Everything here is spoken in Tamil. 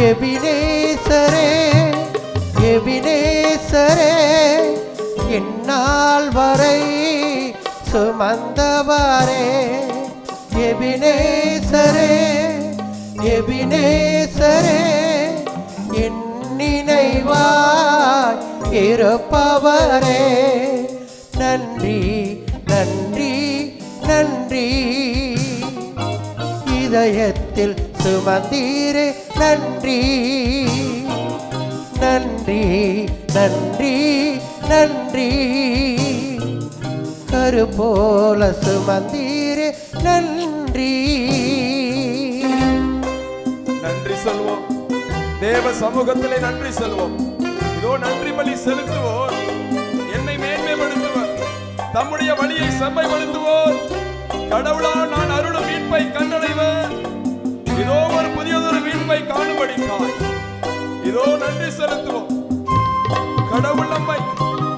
எபினேசரே எபினேசரே இந்நாள் வரை சுமந்தவரே எபினேசரே எபினேசரே என் நினைவாய் இருப்பவரே நன்றி நன்றி நன்றி இதயத்தில் சுமந்தீரே நன்றி நன்றி நன்றி நன்றி கரு போல சுமந்தீரே நன்றி நன்றி சொல்வோம் தேவ சமூகத்திலே நன்றி சொல்வோம் இதோ நன்றி பலி செலுத்துவோர் என்னை மேன்மைப்படுத்துவர் தம்முடைய வழியை செம்மைப்படுத்துவோர் கடவுளா நான் அருளும் மீட்பை கண்டடைவர் இதோ ஒரு புதியதொரு மீட்பை காணும்படிக்காய் இதோ நன்றி செலுத்துவோம்